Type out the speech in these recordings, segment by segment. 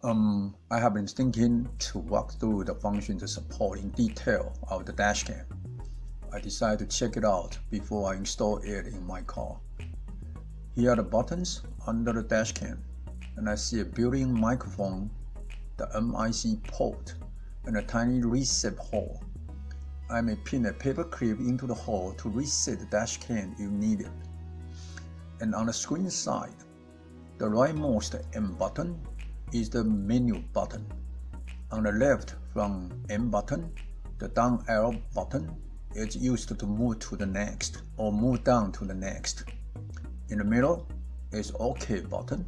I have been thinking to walk through the functions support in detail of the dashcam. I decided to check it out before I install it in my car. Here are the buttons under the dashcam, and I see a built-in microphone, the MIC port, and a tiny reset hole. I may pin a paper clip into the hole to reset the dashcam if needed. And on the screen side, the rightmost M button is the menu button. On the left from M button, the down arrow button is used to move to the next or move down to the next. In the middle is OK button.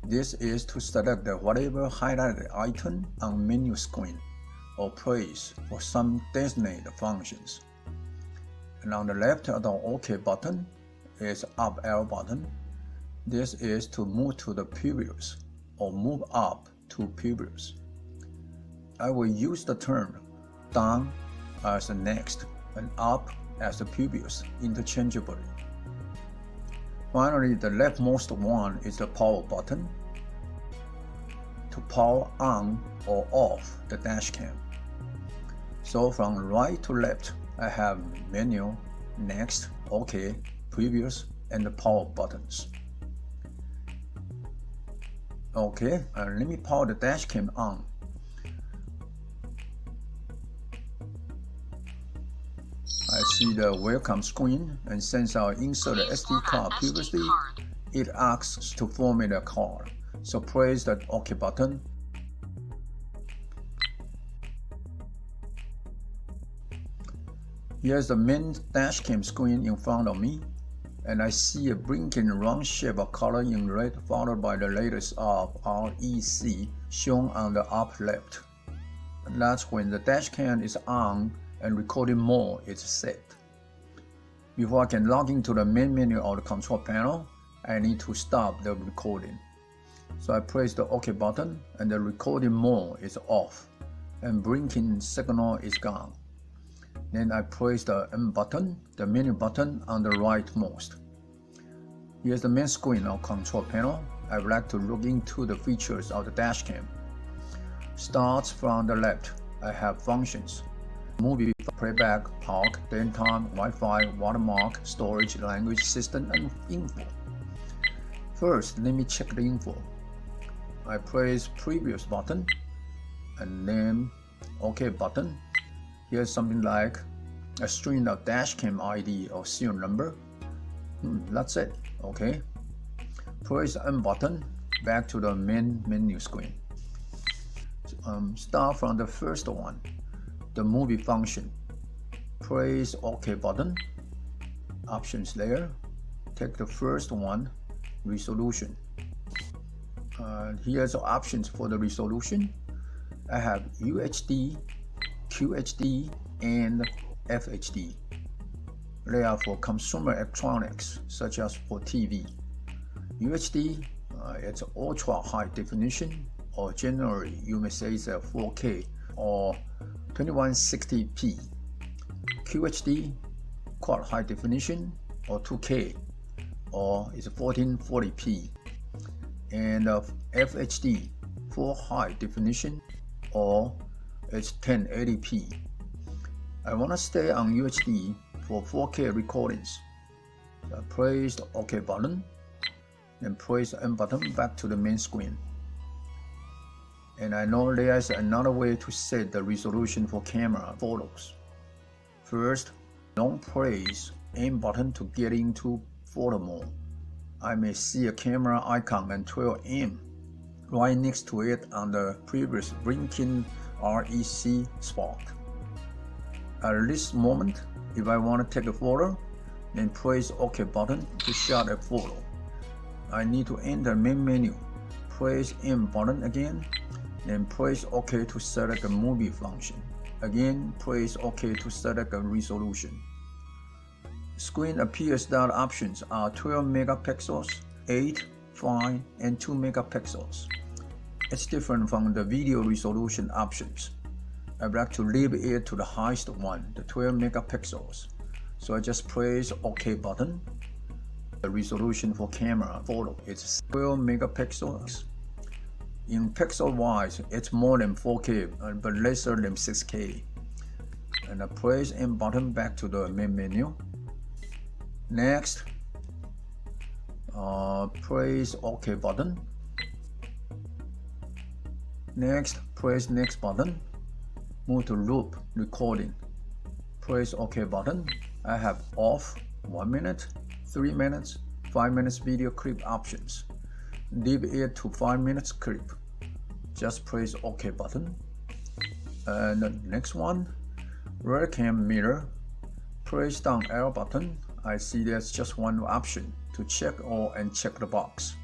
This is to select whatever highlighted item on menu screen or place for some designated functions. And on the left of the OK button is up arrow button. This is to move to the previous or move up to previous. I will use the term down as the next and up as the previous interchangeably. Finally, the leftmost one is the power button to power on or off the dashcam. So from right to left, I have menu, next, OK, previous, and the power buttons. Okay, let me power the dashcam on. I see the welcome screen, and since I inserted the SD card previously, it asks to format a card. So press the OK button. Here's the main dashcam screen in front of me, and I see a blinking round shape of color in red followed by the letters of REC shown on the upper left. And that's when the dashcam is on and recording mode is set. Before I can log into the main menu of the control panel, I need to stop the recording. So I press the OK button and the recording mode is off and blinking signal is gone. Then I press the M button, the menu button on the rightmost. Here's the main screen of control panel. I would like to look into the features of the dashcam. Starts from the left. I have functions: movie, playback, park, daytime, Wi-Fi, watermark, storage, language system, and info. First, let me check the info. I press previous button and then OK button. Here's something like a string of dashcam ID or serial number. That's it. Okay. Press M button back to the main menu screen. Start from the first one, the movie function. Press OK button. Options layer. Take the first one, resolution. Here's the options for the resolution. I have UHD, QHD, and FHD. They are for consumer electronics, such as for TV. UHD, it's ultra high definition, or generally you may say it's a 4K or 2160p. QHD, quad high definition, or 2K, or it's 1440p. And FHD, full high definition, or it's 1080p. I want to stay on UHD for 4K recordings. So I press the OK button, and press the M button back to the main screen. And I know there's another way to set the resolution for camera photos. First, don't press M button to get into photo mode. I may see a camera icon and 12M right next to it on the previous blinking REC spot. At this moment, if I want to take a photo, then press OK button to shot a photo. I need to enter main menu, press M button again, then press OK to select the movie function. Again, press OK to select a resolution. Screen appears that options are 12 megapixels, 8, 5, and 2 megapixels. It's different from the video resolution options. I'd like to leave it to the highest one, the 12 megapixels. So I just press OK button. The resolution for camera photo is 12 megapixels. In pixel wise, it's more than 4K but lesser than 6K. And I press M button back to the main menu. Next, press OK button. Next, press next button. Move to loop recording. Press OK button. I have off 1 minute, 3 minutes, 5 minutes video clip options. Leave it to 5 minutes clip. Just press OK button. And the next one, rear cam mirror. Press down arrow button. I see there's just one option to check all and check the box.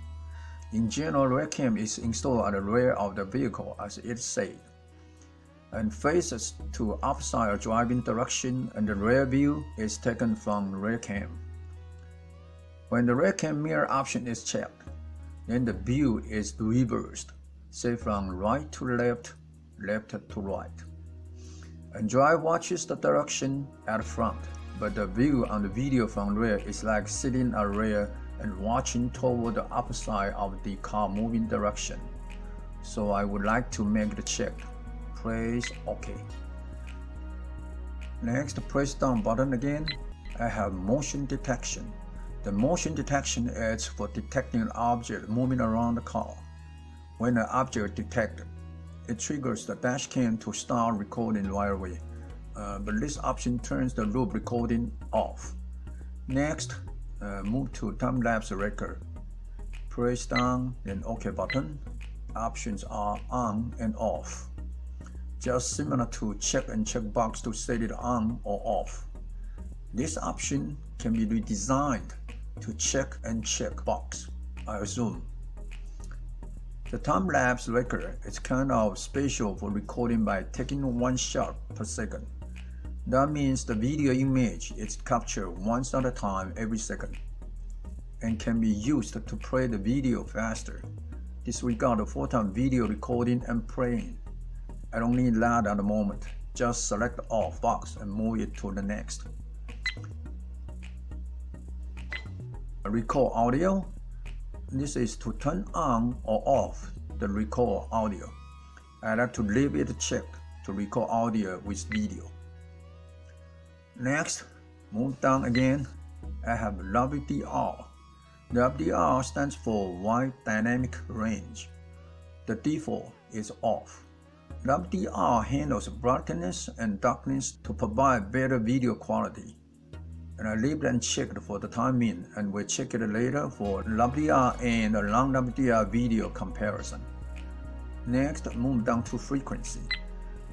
In general, rear cam is installed at the rear of the vehicle as it said, and faces to opposite driving direction, and the rear view is taken from rear cam. When the rear cam mirror option is checked, then the view is reversed, say from right to left, left to right. And driver watches the direction at the front, but the view on the video from rear is like sitting at rear and watching toward the opposite of the car moving direction. So I would like to make the check. Press OK. Next, press down button again. I have motion detection. The motion detection is for detecting an object moving around the car. When an object detected, it triggers the dash cam to start recording right away. But this option turns the loop recording off. Next, move to time-lapse record. Press down, then OK button. Options are on and off. Just similar to check and check box to set it on or off. This option can be redesigned to check and check box, I assume. The time-lapse record is kind of special for recording by taking 1 shot per second. That means the video image is captured once at a time every second and can be used to play the video faster. Disregard the full-time video recording and playing. I don't need that at the moment. Just select off box and move it to the next. Record audio. This is to turn on or off the record audio. I like to leave it checked to record audio with video. Next, move down again. I have WDR. WDR stands for Wide Dynamic Range. The default is off. WDR handles brightness and darkness to provide better video quality. And I leave them checked for the time being, and we'll check it later for WDR and long WDR video comparison. Next, move down to frequency.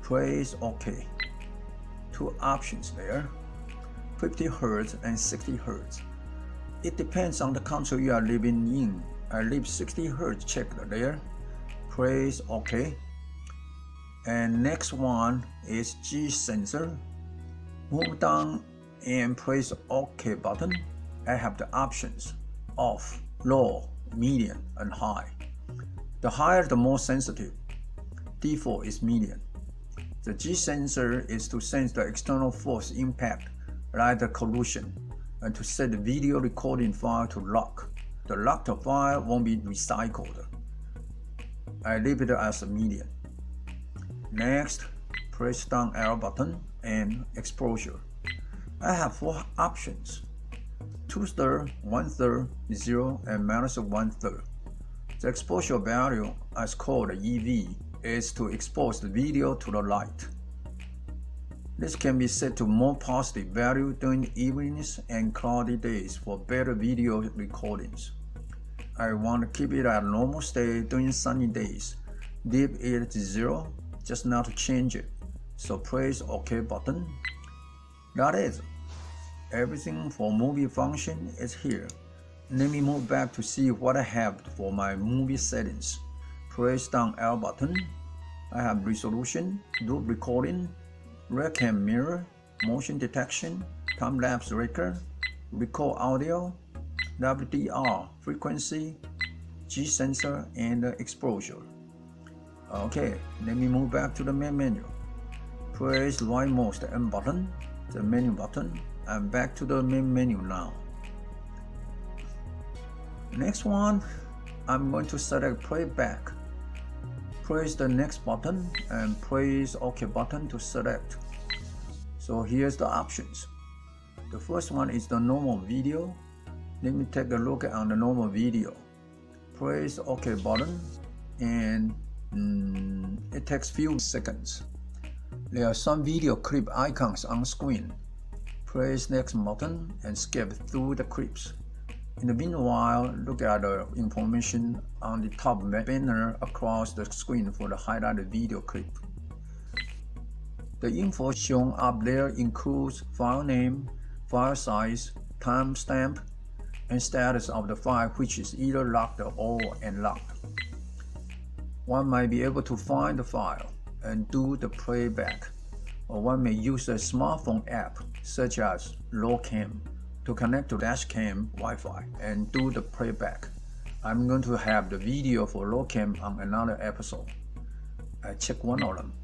Press OK. 2 options there, 50 Hz and 60 Hz. It depends on the country you are living in. I leave 60 Hz checked there. Press OK. And next one is G sensor. Move down and press OK button. I have the options off, low, medium, and high. The higher the more sensitive. Default is medium. The G sensor is to sense the external force impact, like the collision, and to set the video recording file to lock. The locked file won't be recycled. I leave it as a medium. Next, press down arrow button and exposure. I have 4 options: 2/3, 1/3, 0, and -1/3. The exposure value, as called EV, is to expose the video to the light. This can be set to more positive value during evenings and cloudy days for better video recordings. I want to keep it at normal state during sunny days. Leave it to 0, just not to change it. So press OK button. That is, everything for movie function is here. Let me move back to see what I have for my movie settings. Press down arrow button. I have resolution, loop recording, rear cam mirror, motion detection, time-lapse record, record audio, WDR, frequency, G sensor, and exposure. Okay, let me move back to the main menu. Press rightmost M button, the menu button. I'm back to the main menu now. Next one, I'm going to select playback. Press the next button and press OK button to select. So here's the options. The first one is the normal video. Let me take a look at the normal video. Press OK button and it takes few seconds. There are some video clip icons on screen. Press next button and skip through the clips. In the meanwhile, look at the information on the top banner across the screen for the highlighted video clip. The info shown up there includes file name, file size, timestamp, and status of the file, which is either locked or unlocked. One might be able to find the file and do the playback, or one may use a smartphone app such as Locam to connect to dashcam Wi-Fi and do the playback. I'm going to have the video for Locam on another episode. I check one of them.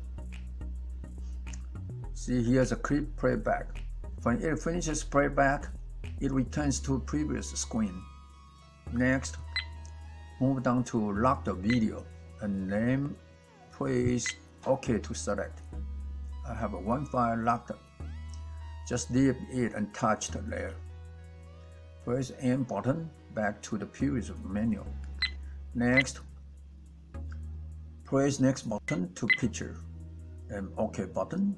See, here's a clip playback. When it finishes playback, it returns to previous screen. Next, move down to lock the video and then press OK to select. I have one file locked. Just leave it untouched there. Press M button back to the previous menu. Next, press next button to picture and OK button.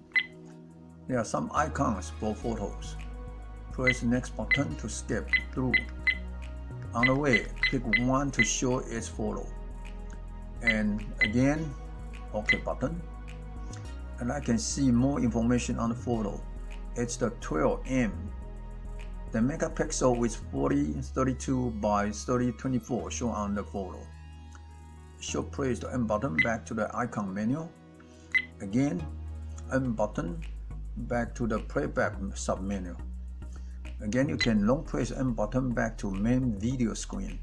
There are some icons for photos. Press next button to skip through. On the way, pick one to show its photo. And again, OK button. And I can see more information on the photo. It's the 12M. The megapixel is 4032 by 3024 shown on the photo. So press the M button back to the icon menu. Again, M button back to the playback submenu. Again, you can long press M button back to main video screen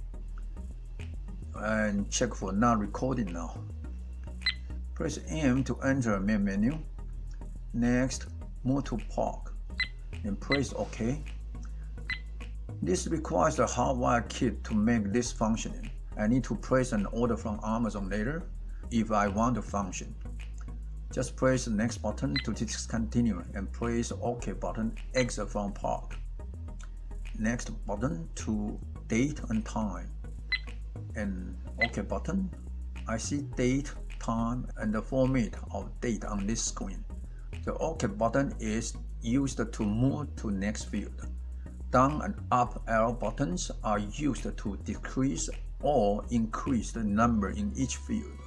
and check for not recording now. Press M to enter main menu. Next, move to park and press OK. This requires a hardwired kit to make this functioning. I need to place an order from Amazon later if I want to function. Just press the next button to discontinue and press OK button, exit from park. Next button to date and time and OK button. I see date, time, and the format of date on this screen. The OK button is used to move to next field. Down and up arrow buttons are used to decrease or increase the number in each field.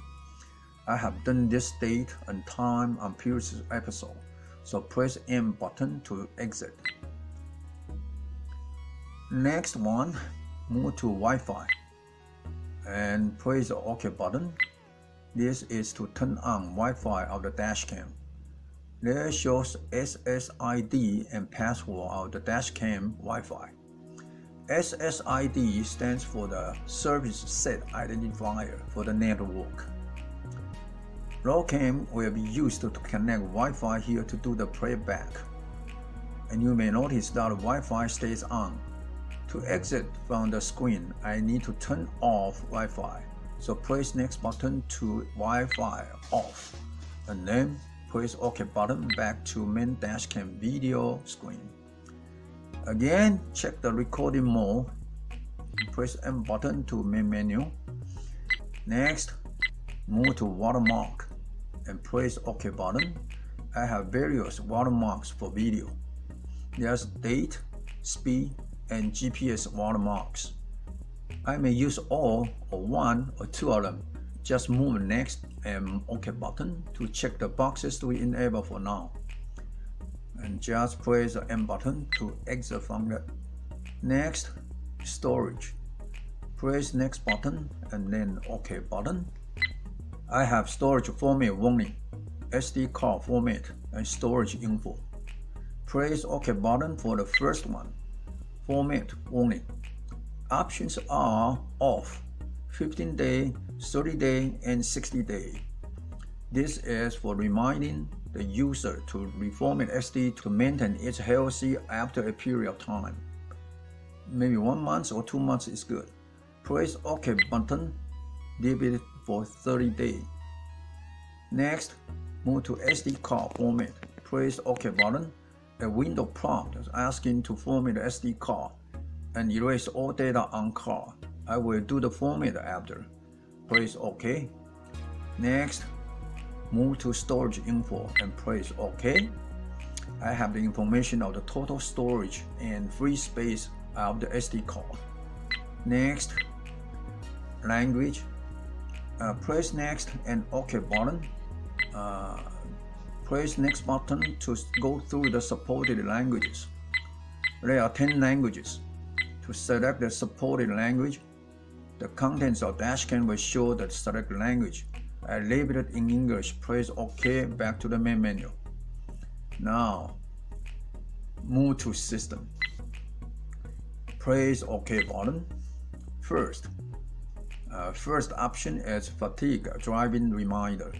I have done this date and time on previous episode, so press M button to exit. Next one, move to Wi-Fi and press the OK button. This is to turn on Wi-Fi of the dashcam. There shows SSID and password of the dashcam Wi-Fi. SSID stands for the Service Set Identifier for the network. Locam will be used to connect Wi-Fi here to do the playback. And you may notice that Wi-Fi stays on. To exit from the screen, I need to turn off Wi-Fi. So press next button to Wi-Fi off, and then press OK button back to main dashcam video screen. Again, check the recording mode. Press M button to main menu. Next, move to watermark and press OK button. I have various watermarks for video. There's date, speed, and GPS watermarks. I may use all or one or two of them. Just move next and OK button to check the boxes we enable for now. And just press the M button to exit from that. Next, storage. Press next button and then OK button. I have storage format warning, SD card format, and storage info. Press OK button for the first one, format warning. Options are off, 15-day, 30-day, and 60-day. This is for reminding the user to reformat SD to maintain its healthy after a period of time. Maybe 1 month or 2 months is good. Press OK button, leave it for 30 days. Next, move to SD card format. Press OK button. A window prompt is asking to format the SD card and erase all data on card. I will do the format after. Press OK. Next, move to storage info and press OK. I have the information of the total storage and free space of the SD card. Next, language. Press next and OK button. Press next button to go through the supported languages. There are 10 languages. To select the supported language, the contents of dashcam will show the select language. I labeled it in English. Press OK back to the main menu. Now, move to system. Press OK button. First option is fatigue driving reminder.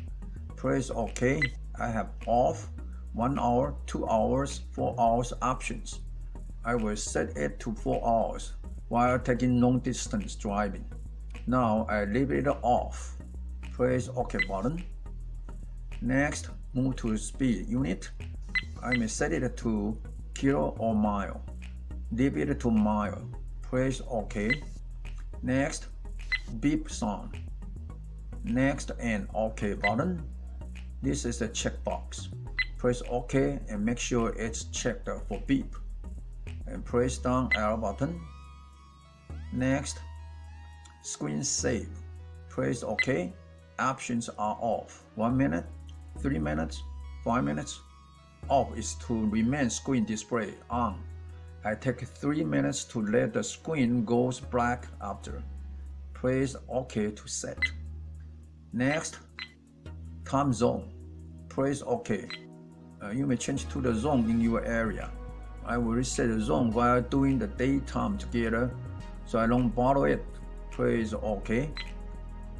Press OK. I have off 1 hour, 2 hours, 4 hours options. I will set it to 4 hours while taking long distance driving. Now I leave it off. Press OK button. Next, move to speed unit. I may set it to kilo or mile. Leave it to mile. Press OK. Next, beep sound. Next and OK button. This is the checkbox. Press OK and make sure it's checked for beep. And press down arrow button. Next, screen save. Press OK. Options are off. 1 minute, 3 minutes, 5 minutes. Off is to remain screen display. On. I take 3 minutes to let the screen go black after. Press OK to set. Next, time zone. Press OK. You may change to the zone in your area. I will reset the zone while doing the daytime together, so I don't bother it. Press OK.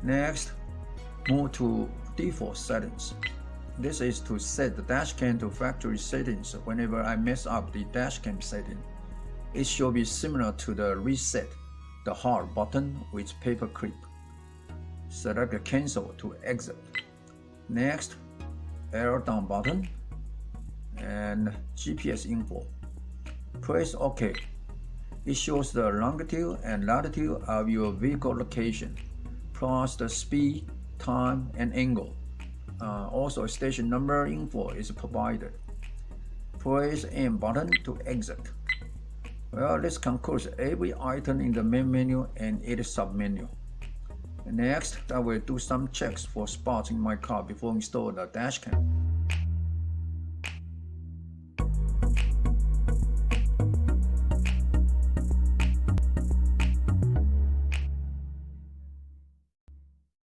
Next, move to default settings. This is to set the dashcam to factory settings whenever I mess up the dashcam setting. It should be similar to the reset, the hard button with paperclip. Select the cancel to exit. Next, arrow down button and GPS info. Press OK. It shows the longitude and latitude of your vehicle location, plus the speed, time, and angle. Also, station number info is provided. Press N button to exit. Well, this concludes every item in the main menu and its submenu. Next, I will do some checks for spots in my car before installing the dashcam.